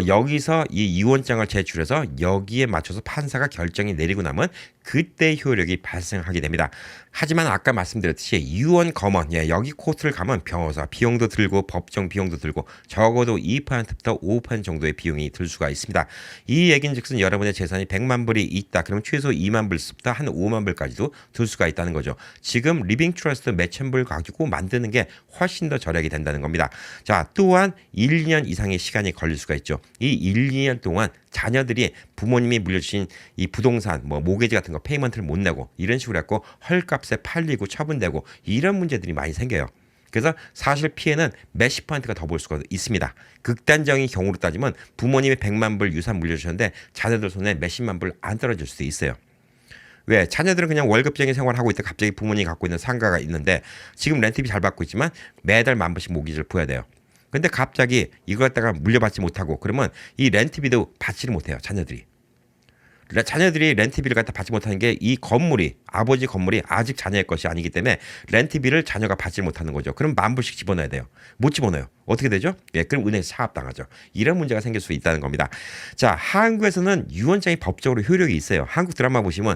여기서 이 유언장을 제출해서 여기에 맞춰서 판사가 결정이 내리고 나면 그때 효력이 발생하게 됩니다. 하지만 아까 말씀드렸듯이 유언 검언, 여기 코트를 가면 변호사 비용도 들고 법정 비용도 들고 적어도 2%부터 5% 정도의 비용이 들 수가 있습니다. 이 얘긴즉슨 여러분의 재산이 100만 불이 있다. 그럼 최소 2만 불부터 한 5만 불까지도 들 수가 있다는 거죠. 지금 리빙 트러스트 몇천 불 가지고 만드는 게 훨씬 더 절약이 된다는 겁니다. 자, 또한 1, 2년 이상의 시간이 걸릴 수가 있죠. 이 1, 2년 동안 자녀들이 부모님이 물려주신 이 부동산, 뭐 모게지 같은 거 페이먼트를 못 내고 이런 식으로 해갖고 헐값에 팔리고 처분되고 이런 문제들이 많이 생겨요. 그래서 사실 피해는 몇십 %가 더 볼 수가 있습니다. 극단적인 경우로 따지면 부모님이 100만 불 유산 물려주셨는데 자녀들 손에 몇십만 불 안 떨어질 수도 있어요. 왜? 자녀들은 그냥 월급쟁이 생활하고 있다 갑자기 부모님이 갖고 있는 상가가 있는데 지금 렌트비 잘 받고 있지만 매달 10,000불씩 모기지를 부어야 돼요. 근데 갑자기 이거 갖다가 물려받지 못하고 그러면 이 렌트비도 받지를 못해요. 자녀들이 렌트비를 갖다 받지 못하는 게 이 건물이 아버지 건물이 아직 자녀의 것이 아니기 때문에 렌트비를 자녀가 받지 못하는 거죠. 그럼 10,000불씩 집어넣어야 돼요. 못 집어넣어요. 어떻게 되죠? 그럼 은행에서 차압당하죠. 이런 문제가 생길 수 있다는 겁니다. 자, 한국에서는 유언장이 법적으로 효력이 있어요. 한국 드라마 보시면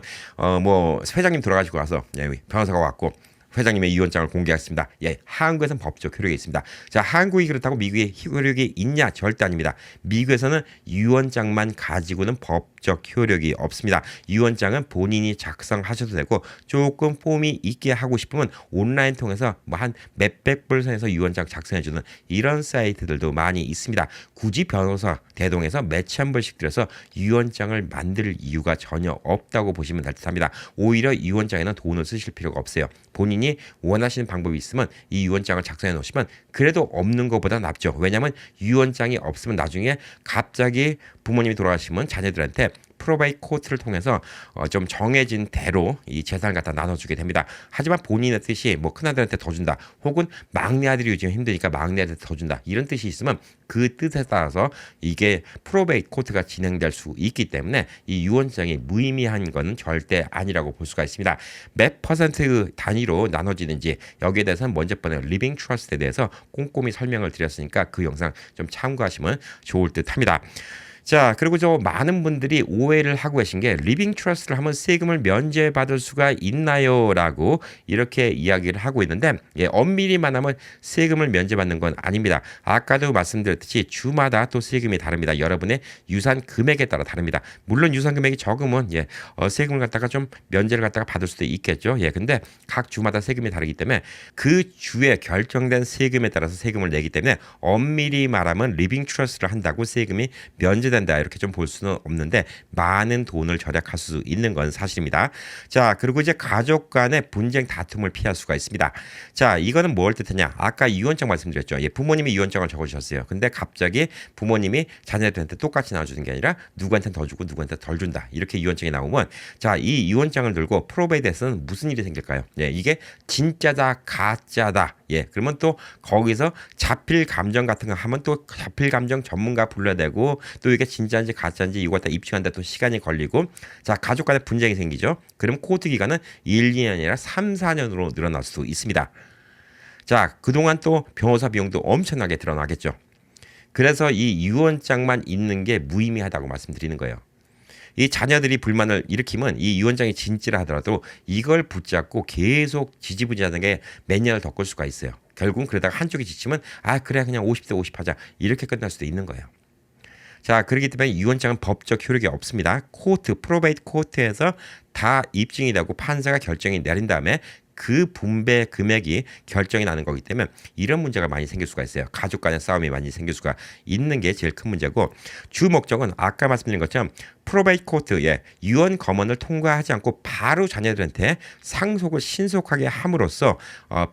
뭐 회장님 돌아가시고 와서 변호사가 왔고 회장님의 유언장을 공개했습니다. 한국에서는 법적 효력이 있습니다. 자, 한국이 그렇다고 미국에 효력이 있냐? 절대 아닙니다. 미국에서는 유언장만 가지고는 법적 효력이 없습니다. 유언장은 본인이 작성하셔도 되고 조금 폼이 있게 하고 싶으면 온라인 통해서 뭐 한 몇백 불 선에서 유언장 작성해주는 이런 사이트들도 많이 있습니다. 굳이 변호사 대동해서 몇천 불씩 들여서 유언장을 만들 이유가 전혀 없다고 보시면 될 듯합니다. 오히려 유언장에는 돈을 쓰실 필요가 없어요. 본인이 원하시는 방법이 있으면 이 유언장을 작성해 놓으시면 그래도 없는 것보다 낫죠. 왜냐하면 유언장이 없으면 나중에 갑자기 부모님이 돌아가시면 자녀들한테 프로베이트 코트를 통해서 좀 정해진 대로 이 재산을 갖다 나눠주게 됩니다. 하지만 본인의 뜻이 뭐 큰아들한테 더 준다, 혹은 막내 아들이 요즘 힘드니까 막내 아들한테 더 준다, 이런 뜻이 있으면 그 뜻에 따라서 이게 프로베이트 코트가 진행될 수 있기 때문에 이 유언장이 무의미한 건 절대 아니라고 볼 수가 있습니다. 몇 퍼센트 단위로 나눠지는지 여기에 대해서는 먼저 번에 리빙 트러스트에 대해서 꼼꼼히 설명을 드렸으니까 그 영상 좀 참고하시면 좋을 듯 합니다. 자, 그리고 많은 분들이 오해를 하고 계신 게 리빙 트러스트를 하면 세금을 면제받을 수가 있나요? 라고 이렇게 이야기를 하고 있는데, 엄밀히만 하면 세금을 면제받는 건 아닙니다. 아까도 말씀드렸듯이 주마다 또 세금이 다릅니다. 여러분의 유산 금액에 따라 다릅니다. 물론 유산 금액이 적으면 세금을 갖다가 좀 면제를 갖다가 받을 수도 있겠죠. 근데 각 주마다 세금이 다르기 때문에 그 주에 결정된 세금에 따라서 세금을 내기 때문에 엄밀히 말하면 리빙 트러스트를 한다고 세금이 면제된다 이렇게 좀 볼 수는 없는데, 많은 돈을 절약할 수 있는 건 사실입니다. 자, 그리고 이제 가족 간의 분쟁 다툼을 피할 수가 있습니다. 자, 이거는 뭘 뜻하냐? 아까 유언장 말씀드렸죠. 부모님이 유언장을 적어주셨어요. 근데 갑자기 부모님이 자녀들한테 똑같이 나눠주는 게 아니라 누구한테는 더 주고 누구한테 덜 준다, 이렇게 유언장이 나오면, 자, 이 유언장을 들고 프로베이트에서는 무슨 일이 생길까요? 이게 진짜다 가짜다, 그러면 또 거기서 자필 감정 같은 거 하면 또 자필 감정 전문가 불러야 되고, 또 이게 진짜인지 가짜인지 이거 다 입증하는데 또 시간이 걸리고, 자, 가족 간의 분쟁이 생기죠. 그럼 코트 기간은 1, 2년이 아니라 3, 4년으로 늘어날 수도 있습니다. 자, 그동안 또 변호사 비용도 엄청나게 드러나겠죠. 그래서 이 유언장만 있는 게 무의미하다고 말씀드리는 거예요. 이 자녀들이 불만을 일으키면 이 유언장이 진짜라 하더라도 이걸 붙잡고 계속 지지부진하는 게 몇 년을 더 끌 수가 있어요. 결국은 그러다가 한쪽이 지치면 그래 그냥 50대 50 하자, 이렇게 끝날 수도 있는 거예요. 자, 그렇기 때문에 유언장은 법적 효력이 없습니다. 코트, 프로베이트 코트에서 다 입증이 되고 판사가 결정이 내린 다음에 그 분배 금액이 결정이 나는 거기 때문에 이런 문제가 많이 생길 수가 있어요. 가족 간의 싸움이 많이 생길 수가 있는 게 제일 큰 문제고, 주 목적은 아까 말씀드린 것처럼 프로베이트 코트의 유언 검언을 통과하지 않고 바로 자녀들한테 상속을 신속하게 함으로써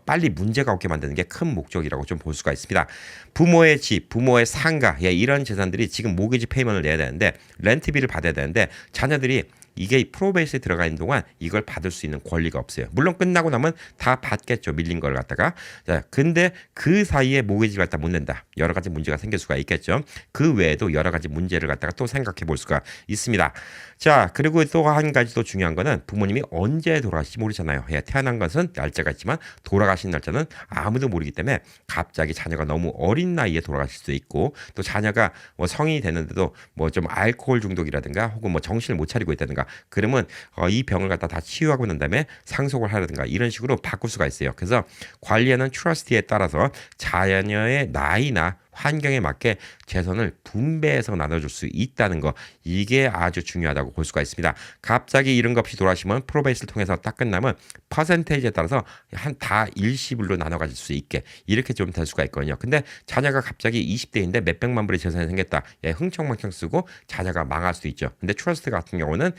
빨리 문제가 없게 만드는 게 큰 목적이라고 좀 볼 수가 있습니다. 부모의 집, 부모의 상가, 이런 재산들이 지금 모기지 페이먼트를 내야 되는데, 렌트비를 받아야 되는데, 자녀들이 이게 프로베이스에 들어가 있는 동안 이걸 받을 수 있는 권리가 없어요. 물론 끝나고 나면 다 받겠죠, 밀린 걸 갖다가. 자, 근데 그 사이에 모기지를 갖다 못 낸다, 여러 가지 문제가 생길 수가 있겠죠. 그 외에도 여러 가지 문제를 갖다가 또 생각해 볼 수가 있습니다. 자, 그리고 또 한 가지 또 중요한 거는 부모님이 언제 돌아가실지 모르잖아요. 태어난 것은 날짜가 있지만 돌아가신 날짜는 아무도 모르기 때문에 갑자기 자녀가 너무 어린 나이에 돌아가실 수도 있고, 또 자녀가 뭐 성인이 됐는데도 뭐 좀 알코올 중독이라든가 혹은 뭐 정신을 못 차리고 있다든가, 그러면 이 병을 갖다 다 치유하고 난 다음에 상속을 하라든가 이런 식으로 바꿀 수가 있어요. 그래서 관리하는 트러스티에 따라서 자녀의 나이나 환경에 맞게 재산을 분배해서 나눠줄 수 있다는 거, 이게 아주 중요하다고 볼 수가 있습니다. 갑자기 이런 것 없이 돌아가시면 프로베이스를 통해서 딱 끝나면 퍼센테이지에 따라서 한 다 일시불로 나눠 가질 수 있게 이렇게 좀 될 수가 있거든요. 근데 자녀가 갑자기 20대인데 몇백만 불의 재산이 생겼다, 흥청망청 쓰고 자녀가 망할 수도 있죠. 근데 트러스트 같은 경우는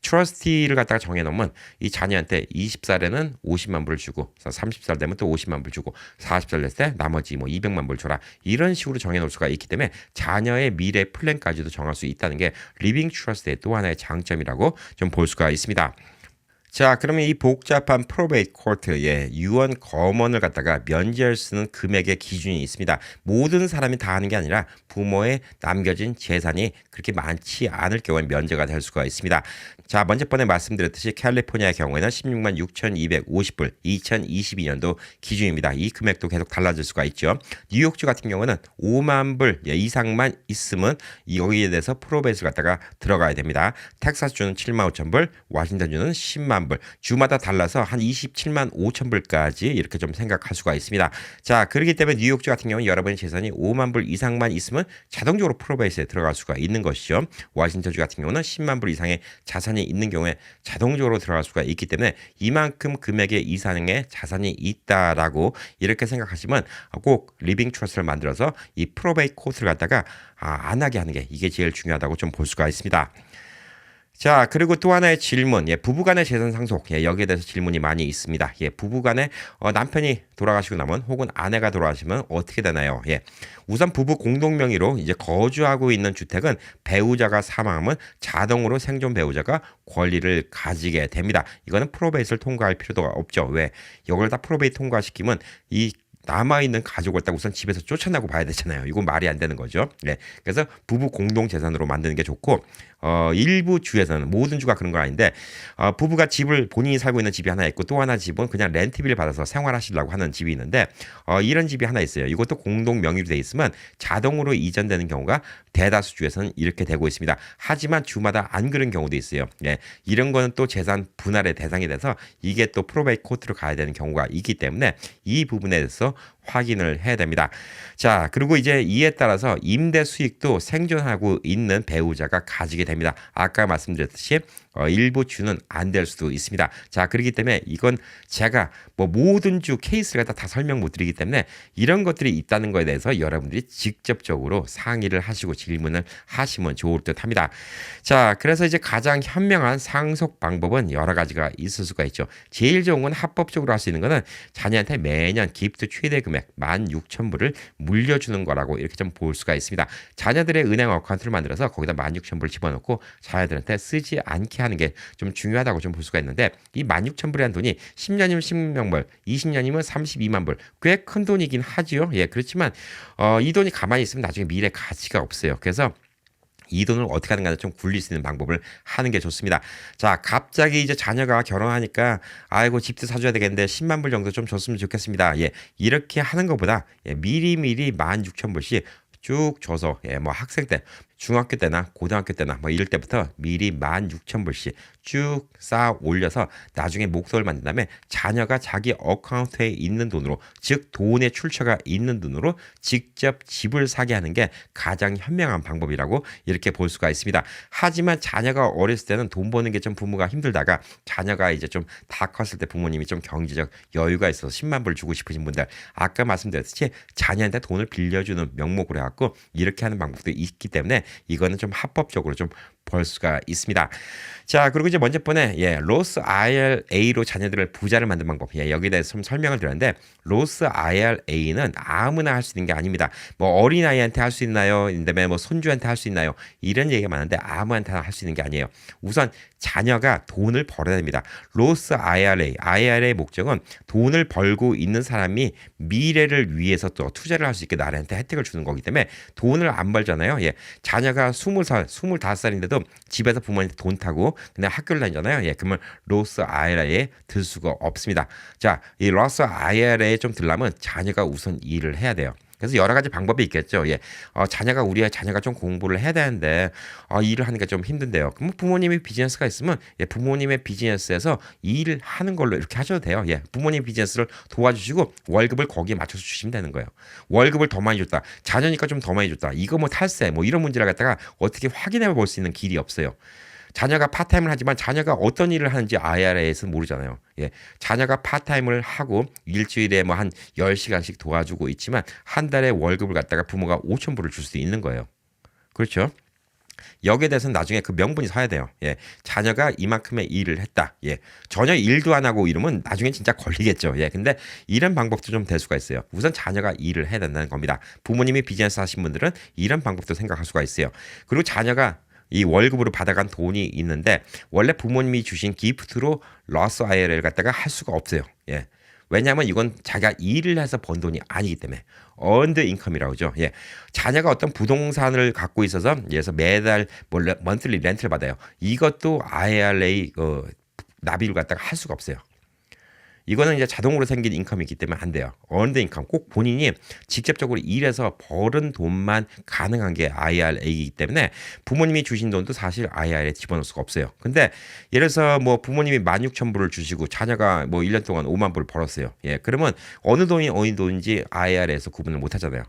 트러스티를 갖다가 정해놓으면 이 자녀한테 20살에는 50만 불을 주고, 30살 되면 또 50만 불 주고, 40살 됐을 때 나머지 뭐 200만 불 줘라, 이런 식으로 정해놓을 수가 있기 때문에 자녀의 미래 플랜까지도 정할 수 있다는 게 리빙 트러스트의 또 하나의 장점이라고 좀 볼 수가 있습니다. 자, 그러면 이 복잡한 프로베이트 코트의 유언 검언을 갖다가 면제할 수 있는 금액의 기준이 있습니다. 모든 사람이 다 하는 게 아니라 부모의 남겨진 재산이 그렇게 많지 않을 경우에 면제가 될 수가 있습니다. 자, 먼저 번에 말씀드렸듯이 캘리포니아의 경우에는 16만 6,250불 2022년도 기준입니다. 이 금액도 계속 달라질 수가 있죠. 뉴욕주 같은 경우는 5만 불 이상만 있으면 여기에 대해서 프로베이스를 갖다가 들어가야 됩니다. 텍사스주는 7만 5천 불, 워싱턴주는 10만 불, 주마다 달라서 한 27만 5천 불까지 이렇게 좀 생각할 수가 있습니다. 자, 그렇기 때문에 뉴욕주 같은 경우는 여러분의 재산이 5만 불 이상만 있으면 자동적으로 프로베이스에 들어갈 수가 있는 것이죠. 워싱턴주 같은 경우는 10만 불 이상의 자산이 있는 경우에 자동적으로 들어갈 수가 있기 때문에 이만큼 금액의 이상의 자산이 있다라고 이렇게 생각하시면 꼭 리빙 트러스트를 만들어서 이 프로베이트 코트를 갖다가 안 하게 하는 게 이게 제일 중요하다고 좀 볼 수가 있습니다. 자, 그리고 또 하나의 질문. 예, 부부간의 재산 상속. 예, 여기에 대해서 질문이 많이 있습니다. 예, 부부간에 남편이 돌아가시고 나면 혹은 아내가 돌아가시면 어떻게 되나요? 예. 우선 부부 공동 명의로 이제 거주하고 있는 주택은 배우자가 사망하면 자동으로 생존 배우자가 권리를 가지게 됩니다. 이거는 프로베이스를 통과할 필요도 없죠. 왜? 이걸 다 프로베이스 통과시키면 이 남아있는 가족을 딱 우선 집에서 쫓아내고 봐야 되잖아요. 이건 말이 안 되는 거죠. 네. 그래서 부부 공동 재산으로 만드는 게 좋고, 일부 주에서는 모든 주가 그런 건 아닌데, 부부가 집을 본인이 살고 있는 집이 하나 있고 또 하나 집은 그냥 렌트비를 받아서 생활하시려고 하는 집이 있는데, 이런 집이 하나 있어요. 이것도 공동 명의로 돼 있으면 자동으로 이전되는 경우가 대다수 주에서는 이렇게 되고 있습니다. 하지만 주마다 안 그런 경우도 있어요. 예. 이런 거는 또 재산 분할의 대상이 돼서 이게 또 프로베이트 코트로 가야 되는 경우가 있기 때문에 이 부분에 대해서 확인을 해야 됩니다. 자, 그리고 이제 이에 따라서 임대 수익도 생존하고 있는 배우자가 가지게 됩니다. 아까 말씀드렸듯이 일부 주는 안 될 수도 있습니다. 자, 그렇기 때문에 이건 제가 뭐 모든 주 케이스를 다 설명 못 드리기 때문에 이런 것들이 있다는 거에 대해서 여러분들이 직접적으로 상의를 하시고 질문을 하시면 좋을 듯 합니다. 자, 그래서 이제 가장 현명한 상속 방법은 여러 가지가 있을 수가 있죠. 제일 좋은 건 합법적으로 할 수 있는 거는 자녀한테 매년 기프트 최대 금액 16,000불을 물려주는 거라고 이렇게 좀 볼 수가 있습니다. 자녀들의 은행 어카운트를 만들어서 거기다 16,000불을 집어넣고 자녀들한테 쓰지 않게 하는 게 좀 중요하다고 좀 볼 수가 있는데 이 16,000불이라는 돈이 10년이면 10만 불, 20년이면 32만 불. 꽤 큰 돈이긴 하지요. 예, 그렇지만 이 돈이 가만히 있으면 나중에 미래 가치가 없어요. 그래서 이 돈을 어떻게 하는가 좀 굴릴 수 있는 방법을 하는 게 좋습니다. 자, 갑자기 이제 자녀가 결혼하니까 아이고 집도 사줘야 되겠는데 10만 불 정도 좀 줬으면 좋겠습니다. 예, 이렇게 하는 것보다 미리미리 16,000불씩 쭉 줘서 뭐 학생 때 중학교 때나 고등학교 때나 뭐 이럴 때부터 미리 16,000불씩 쭉 쌓아 올려서 나중에 목돈을 만든 다음에 자녀가 자기 어카운트에 있는 돈으로 즉 돈의 출처가 있는 돈으로 직접 집을 사게 하는 게 가장 현명한 방법이라고 이렇게 볼 수가 있습니다. 하지만 자녀가 어렸을 때는 돈 버는 게 좀 부모가 힘들다가 자녀가 이제 좀 다 컸을 때 부모님이 좀 경제적 여유가 있어서 10만 불 주고 싶으신 분들 아까 말씀드렸듯이 자녀한테 돈을 빌려주는 명목으로 해갖고 이렇게 하는 방법도 있기 때문에 이거는 좀 합법적으로 좀 볼 수가 있습니다. 자, 그리고 이제 먼저 번에 로스 IRA로 자녀들을 부자를 만든 방법. 여기에 대해서 좀 설명을 드렸는데 로스 IRA는 아무나 할 수 있는 게 아닙니다. 뭐 어린아이한테 할 수 있나요? 그다음에 뭐 손주한테 할 수 있나요? 이런 얘기가 많은데 아무한테나 할 수 있는 게 아니에요. 우선 자녀가 돈을 벌어야 됩니다. 로스 IRA의 목적은 돈을 벌고 있는 사람이 미래를 위해서 또 투자를 할 수 있게 나한테 혜택을 주는 거기 때문에 돈을 안 벌잖아요. 예. 자녀가 20살, 25살인데도 집에서 부모님한테 돈 타고 그냥 학교를 다니잖아요. 예. 그러면 로스 IRA에 들 수가 없습니다. 자, 이 로스 IRA에 좀 들려면 자녀가 우선 일을 해야 돼요. 그래서 여러 가지 방법이 있겠죠. 예. 우리 자녀가 좀 공부를 해야 되는데, 일을 하니까 좀 힘든데요. 그럼 부모님이 비즈니스가 있으면, 부모님의 비즈니스에서 일을 하는 걸로 이렇게 하셔도 돼요. 예. 부모님 비즈니스를 도와주시고, 월급을 거기에 맞춰서 주시면 되는 거예요. 월급을 더 많이 줬다. 자녀니까 좀 더 많이 줬다. 이거 뭐 탈세, 뭐 이런 문제를 갖다가 어떻게 확인해 볼 수 있는 길이 없어요. 자녀가 파타임을 하지만 자녀가 어떤 일을 하는지 IRA에서는 모르잖아요. 예. 자녀가 파타임을 하고 일주일에 뭐 한 10시간씩 도와주고 있지만 한 달에 월급을 갖다가 부모가 5,000불을 줄 수 있는 거예요. 그렇죠? 여기에 대해서는 나중에 그 명분이 서야 돼요. 예. 자녀가 이만큼의 일을 했다. 예. 전혀 일도 안 하고 이러면 나중에 진짜 걸리겠죠. 예. 근데 이런 방법도 좀 될 수가 있어요. 우선 자녀가 일을 해야 된다는 겁니다. 부모님이 비즈니스 하신 분들은 이런 방법도 생각할 수가 있어요. 그리고 자녀가 이 월급으로 받아간 돈이 있는데 원래 부모님이 주신 기프트로 로스 IRA를 갖다가 할 수가 없어요. 예. 왜냐하면 이건 자기가 일을 해서 번 돈이 아니기 때문에 earned income이라고 하죠. 예. 자녀가 어떤 부동산을 갖고 있어서 예서 매달 뭐 monthly 렌트를 받아요. 이것도 IRA 납입을 갖다가 할 수가 없어요. 이거는 이제 자동으로 생긴 인컴이기 때문에 안 돼요. earned income 꼭 본인이 직접적으로 일해서 벌은 돈만 가능한 게 IRA이기 때문에 부모님이 주신 돈도 사실 IRA에 집어넣을 수가 없어요. 근데 예를 들어서 뭐 부모님이 16,000불을 주시고 자녀가 뭐 1년 동안 5만 불을 벌었어요. 예, 그러면 어느 돈인지 IRA에서 구분을 못 하잖아요.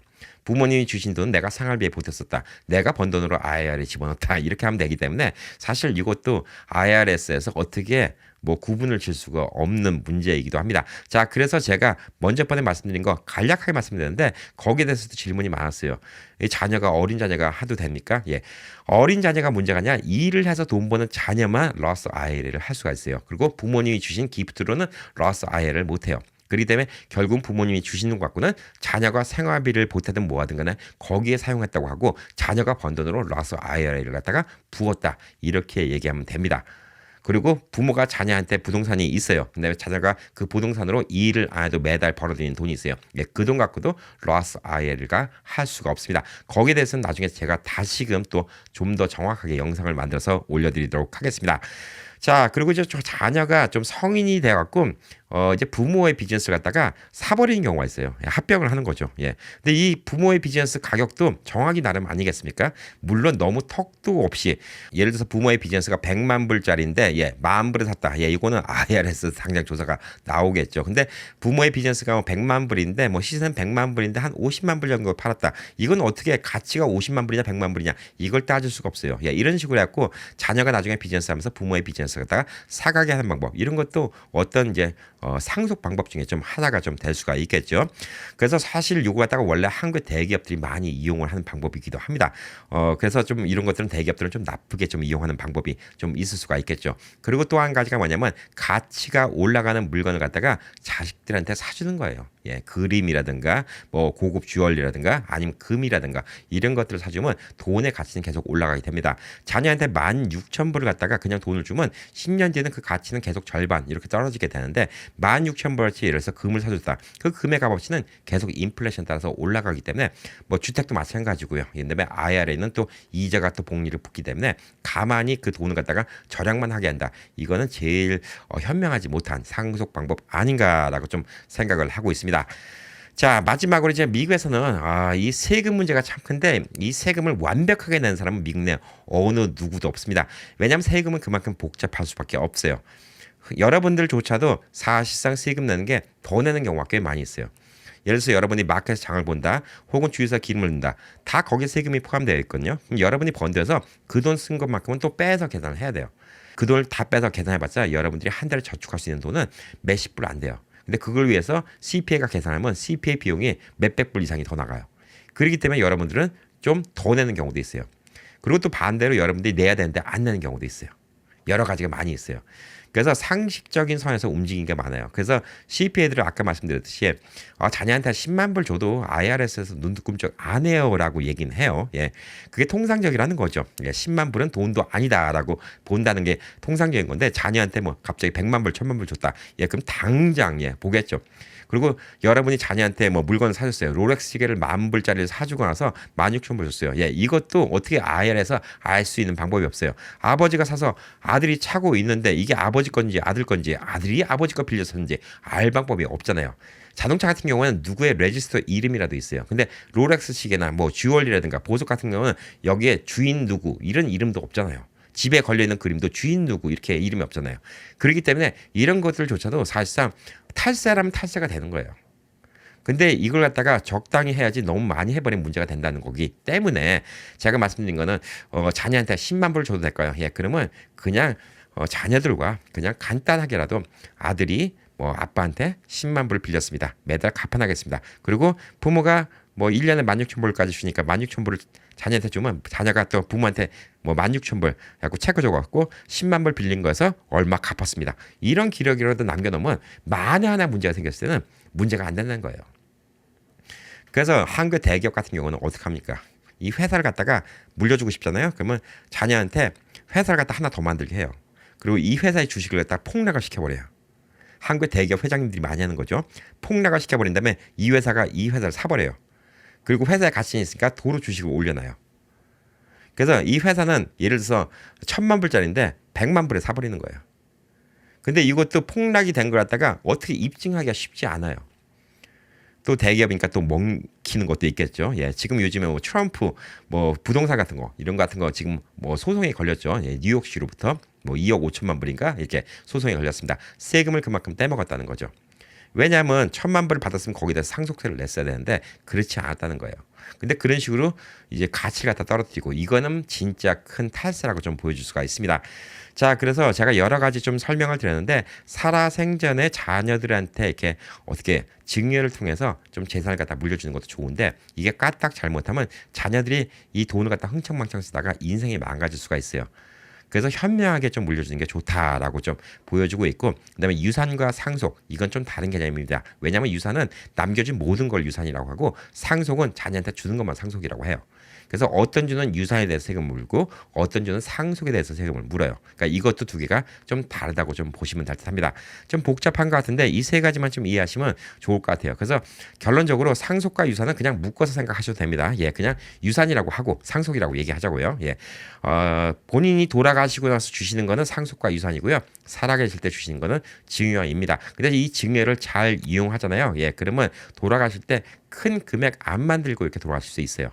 부모님이 주신 돈 내가 생활비에 보탰었다. 내가 번 돈으로 IRA에 집어넣었다. 이렇게 하면 되기 때문에 사실 이것도 IRS에서 어떻게 뭐 구분을 질 수가 없는 문제이기도 합니다. 자, 그래서 제가 먼저 번에 말씀드린 거 간략하게 말씀드렸는데 거기에 대해서도 질문이 많았어요. 이 자녀가 어린 자녀가 하도 됩니까? 예. 어린 자녀가 문제가 아니라 일을 해서 돈 버는 자녀만 러스 IRA를 할 수가 있어요. 그리고 부모님이 주신 기프트로는 러스 IRA를 못 해요. 그렇기 때문에 결국 부모님이 주시는 것 갖고는 자녀가 생활비를 보태든 뭐하든 간에 거기에 사용했다고 하고 자녀가 번 돈으로 러스 IRA를 갖다가 부었다. 이렇게 얘기하면 됩니다. 그리고 부모가 자녀한테 부동산이 있어요. 근데 자녀가 그 부동산으로 이 일을 안 해도 매달 벌어들이는 돈이 있어요. 예, 그 돈 갖고도 러스 IRA가 할 수가 없습니다. 거기에 대해서는 나중에 제가 다시금 또 좀 더 정확하게 영상을 만들어서 올려드리도록 하겠습니다. 자, 그리고 이제 저 자녀가 좀 성인이 돼갖고 이제 부모의 비즈니스를 갖다가 사버리는 경우가 있어요. 예, 합병을 하는 거죠. 예. 근데 이 부모의 비즈니스 가격도 정하기 나름 아니겠습니까? 물론 너무 턱도 없이 예를 들어서 부모의 비즈니스가 100만 불짜리인데 예, 10,000불에 샀다. 예, 이거는 IRS 상장 조사가 나오겠죠. 근데 부모의 비즈니스가 뭐 100만 불인데 뭐 시세는 100만 불인데 한 50만 불 정도 팔았다. 이건 어떻게 가치가 50만 불이냐 100만 불이냐 이걸 따질 수가 없어요. 예, 이런 식으로 해갖고 자녀가 나중에 비즈니스 하면서 부모의 비즈니스 갖다가 사가게 하는 방법 이런 것도 어떤 이제 상속 방법 중에 좀 하나가 좀 될 수가 있겠죠. 그래서 사실 요거 갖다가 원래 한국 대기업들이 많이 이용을 하는 방법이기도 합니다. 그래서 좀 이런 것들은 대기업들은 좀 나쁘게 좀 이용하는 방법이 좀 있을 수가 있겠죠. 그리고 또 한 가지가 뭐냐면 가치가 올라가는 물건을 갖다가 자식들한테 사주는 거예요. 예, 그림이라든가 뭐 고급 주얼리라든가 아니면 금이라든가 이런 것들을 사주면 돈의 가치는 계속 올라가게 됩니다. 자녀한테 16,000불을 갖다가 그냥 돈을 주면 10년 뒤에는 그 가치는 계속 절반 이렇게 떨어지게 되는데 16,000불어치 예를 들어서 금을 사줬다. 그 금의 값어치는 계속 인플레이션 따라서 올라가기 때문에 뭐 주택도 마찬가지고요. 그다음에 IRA는 또 이자가 또 복리를 붙기 때문에 가만히 그 돈을 갖다가 절약만 하게 한다. 이거는 제일 현명하지 못한 상속 방법 아닌가라고 좀 생각을 하고 있습니다. 자, 마지막으로 이제 미국에서는 이 세금 문제가 참 큰데 이 세금을 완벽하게 내는 사람은 미국 내 어느 누구도 없습니다. 왜냐하면 세금은 그만큼 복잡할 수밖에 없어요. 여러분들조차도 사실상 세금 내는 게 더 내는 경우가 꽤 많이 있어요. 예를 들어서 여러분이 마켓에서 장을 본다 혹은 주유소에 기름을 넣는다 다 거기에 세금이 포함되어 있거든요. 그럼 여러분이 번 데서 그 돈 쓴 것만큼은 또 빼서 계산을 해야 돼요. 그 돈을 다 빼서 계산해봤자 여러분들이 한 달에 저축할 수 있는 돈은 몇십 불 안 돼요. 근데 그걸 위해서 CPA가 계산하면 CPA 비용이 몇백 불 이상이 더 나가요. 그렇기 때문에 여러분들은 좀 더 내는 경우도 있어요. 그리고 또 반대로 여러분들이 내야 되는데 안 내는 경우도 있어요. 여러 가지가 많이 있어요. 그래서 상식적인 선에서 움직이는 게 많아요. 그래서 CPA들은 아까 말씀드렸듯이 자녀한테 10만 불 줘도 IRS에서 눈도 끔찍 안 해요라고 얘기는 해요. 예, 그게 통상적이라는 거죠. 예, 10만 불은 돈도 아니다라고 본다는 게 통상적인 건데 자녀한테 뭐 갑자기 100만 불, 1000만 불 줬다. 예, 그럼 당장 보겠죠. 그리고 여러분이 자녀한테 뭐 물건을 사줬어요. 롤렉스 시계를 10,000불짜리를 사주고 나서 16,000불 줬어요. 예, 이것도 어떻게 IR에서 알 수 있는 방법이 없어요. 아버지가 사서 아들이 차고 있는데 이게 아버지 건지 아들 건지 아들이 아버지 거 빌려서는지 알 방법이 없잖아요. 자동차 같은 경우는 누구의 레지스터 이름이라도 있어요. 근데 롤렉스 시계나 뭐 주얼리라든가 보석 같은 경우는 여기에 주인 누구 이런 이름도 없잖아요. 집에 걸려있는 그림도 주인 누구 이렇게 이름이 없잖아요. 그렇기 때문에 이런 것들조차도 사실상 탈세라면 탈세가 되는 거예요. 근데 이걸 갖다가 적당히 해야지 너무 많이 해버리면 문제가 된다는 거기 때문에 제가 말씀드린 거는 자녀한테 10만 불 줘도 될까요? 예, 그러면 그냥 자녀들과 그냥 간단하게라도 아들이 뭐 아빠한테 10만 불 빌렸습니다. 매달 갚아나겠습니다. 그리고 부모가 뭐 1년에 16,000불까지 주니까 16,000불을 자녀한테 주면 자녀가 또 부모한테 뭐 16,000불 갖고 체크 줘갖고 10만 불 빌린 거에서 얼마 갚았습니다. 이런 기록이라도 남겨놓으면 만에 하나 문제가 생겼을 때는 문제가 안 된다는 거예요. 그래서 한국 대기업 같은 경우는 어떻게 합니까? 이 회사를 갖다가 물려주고 싶잖아요. 그러면 자녀한테 회사를 갖다 하나 더 만들게 해요. 그리고 이 회사의 주식을 갖다 폭락을 시켜버려요. 한국 대기업 회장님들이 많이 하는 거죠. 폭락을 시켜버린 다음에 이 회사가 이 회사를 사버려요. 그리고 회사에 가치는 있으니까 도로 주식을 올려놔요. 그래서 이 회사는 예를 들어서 1,000만 불짜리인데 100만 불에 사버리는 거예요. 근데 이것도 폭락이 된 걸 갖다가 어떻게 입증하기가 쉽지 않아요. 또 대기업이니까 또 먹히는 것도 있겠죠. 예, 지금 요즘에 뭐 트럼프 뭐 부동산 같은 거 이런 거 같은 거 지금 뭐 소송이 걸렸죠. 예, 뉴욕시로부터 뭐 2억 5천만 불인가 이렇게 소송이 걸렸습니다. 세금을 그만큼 떼먹었다는 거죠. 왜냐하면 1,000만 불을 받았으면 거기다 상속세를 냈어야 되는데 그렇지 않았다는 거예요. 근데 그런 식으로 이제 가치를 갖다 떨어뜨리고 이거는 진짜 큰 탈세라고 좀 보여줄 수가 있습니다. 자, 그래서 제가 여러 가지 좀 설명을 드렸는데 살아생전에 자녀들한테 이렇게 어떻게 증여를 통해서 좀 재산을 갖다 물려주는 것도 좋은데 이게 까딱 잘못하면 자녀들이 이 돈을 갖다 흥청망청 쓰다가 인생이 망가질 수가 있어요. 그래서 현명하게 좀 물려주는 게 좋다라고 좀 보여주고 있고 그다음에 유산과 상속 이건 좀 다른 개념입니다. 왜냐하면 유산은 남겨진 모든 걸 유산이라고 하고 상속은 자녀한테 주는 것만 상속이라고 해요. 그래서 어떤 주는 유산에 대해서 세금을 물고 어떤 주는 상속에 대해서 세금을 물어요. 그러니까 이것도 두 개가 좀 다르다고 좀 보시면 될 듯합니다. 좀 복잡한 것 같은데 이 세 가지만 좀 이해하시면 좋을 것 같아요. 그래서 결론적으로 상속과 유산은 그냥 묶어서 생각하셔도 됩니다. 예, 그냥 유산이라고 하고 상속이라고 얘기하자고요. 예, 본인이 돌아가시고 나서 주시는 거는 상속과 유산이고요. 살아계실 때 주시는 거는 증여입니다. 근데 이 증여를 잘 이용하잖아요. 예, 그러면 돌아가실 때 큰 금액 안 만들고 이렇게 돌아가실 수 있어요.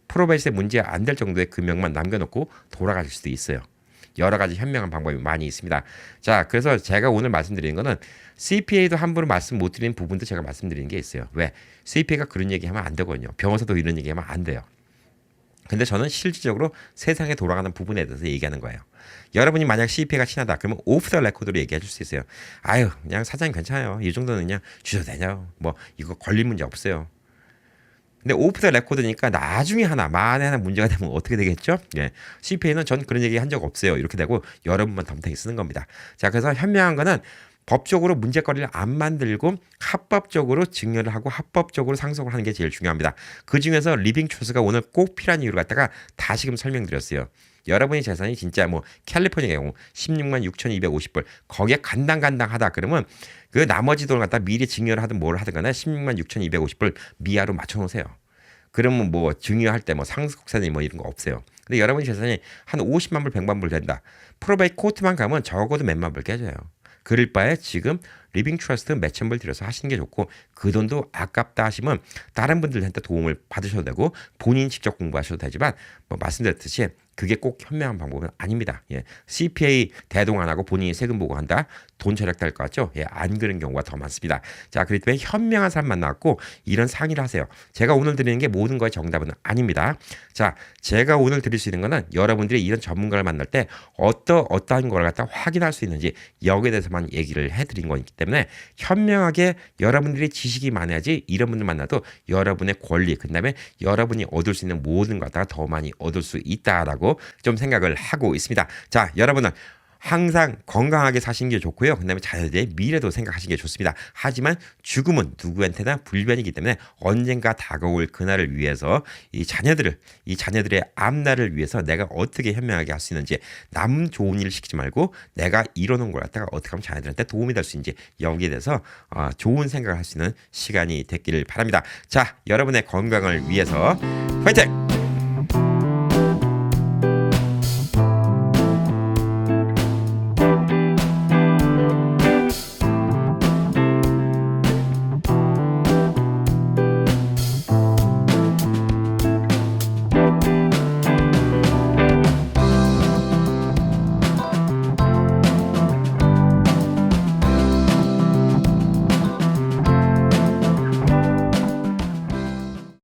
프로베이스에 문제 안 될 정도의 금액만 남겨놓고 돌아가실 수도 있어요. 여러 가지 현명한 방법이 많이 있습니다. 자, 그래서 제가 오늘 말씀드리는 거는 CPA도 함부로 말씀 못 드리는 부분도 제가 말씀드리는 게 있어요. 왜? CPA가 그런 얘기하면 안 되거든요. 변호사도 이런 얘기하면 안 돼요. 근데 저는 실질적으로 세상에 돌아가는 부분에 대해서 얘기하는 거예요. 여러분이 만약 CPA가 친하다 그러면 오프 더 레코드로 얘기해 줄 수 있어요. 아유, 그냥 사장님 괜찮아요. 이 정도는 그냥 주셔도 되냐. 뭐 이거 걸릴 문제 없어요. 근데 오프 더 레코드니까 나중에 만에 하나 문제가 되면 어떻게 되겠죠? 예. CPA는 전 그런 얘기 한 적 없어요. 이렇게 되고 여러분만 덤탱이 쓰는 겁니다. 자, 그래서 현명한 거는 법적으로 문제거리를 안 만들고 합법적으로 증여를 하고 합법적으로 상속을 하는 게 제일 중요합니다. 그 중에서 리빙 트러스트가 오늘 꼭 필요한 이유를 갖다가 다시금 설명드렸어요. 여러분의 재산이 진짜 뭐 캘리포니아 경우 16만 6,250불 거기에 간당간당하다 그러면 그 나머지 돈을 갖다 미리 증여를 하든 뭘 하든 간에 16만 6,250불 미하로 맞춰놓으세요. 그러면 뭐 증여할 때 뭐 상속세니 뭐 이런 거 없어요. 근데 여러분의 재산이 한 50만 불, 100만 불 된다. 프로베이 코트만 가면 적어도 몇만 불 깨져요. 그럴 바에 지금 리빙 트러스트 몇천 불 들여서 하시는 게 좋고 그 돈도 아깝다 하시면 다른 분들한테 도움을 받으셔도 되고 본인 직접 공부하셔도 되지만 뭐 말씀드렸듯이 그게 꼭 현명한 방법은 아닙니다. 예. CPA 대동 안 하고 본인이 세금 보고한다. 돈 절약될 것 같죠? 예, 안 그런 경우가 더 많습니다. 자, 그렇기 때문에 현명한 사람 만나고 이런 상의를 하세요. 제가 오늘 드리는 게 모든 거의 정답은 아닙니다. 자, 제가 오늘 드릴 수 있는 거는 여러분들이 이런 전문가를 만날 때 어떠한 걸 갖다 확인할 수 있는지 여기에 대해서만 얘기를 해드린 거기 때문에 현명하게 여러분들이 지식이 많아야지 이런 분들 만나도 여러분의 권리, 그 다음에 여러분이 얻을 수 있는 모든 것 갖다가 더 많이 얻을 수 있다라고 좀 생각을 하고 있습니다. 자, 여러분은 항상 건강하게 사시는 게 좋고요. 그다음에 자녀들의 미래도 생각하시는 게 좋습니다. 하지만 죽음은 누구한테나 불변이기 때문에 언젠가 다가올 그날을 위해서 이 자녀들의 앞날을 위해서 내가 어떻게 현명하게 할 수 있는지 남 좋은 일을 시키지 말고 내가 이뤄놓은 걸 갖다가 어떻게 하면 자녀들한테 도움이 될 수 있는지 여기에 대해서 좋은 생각을 할 수 있는 시간이 됐기를 바랍니다. 자, 여러분의 건강을 위해서 화이팅!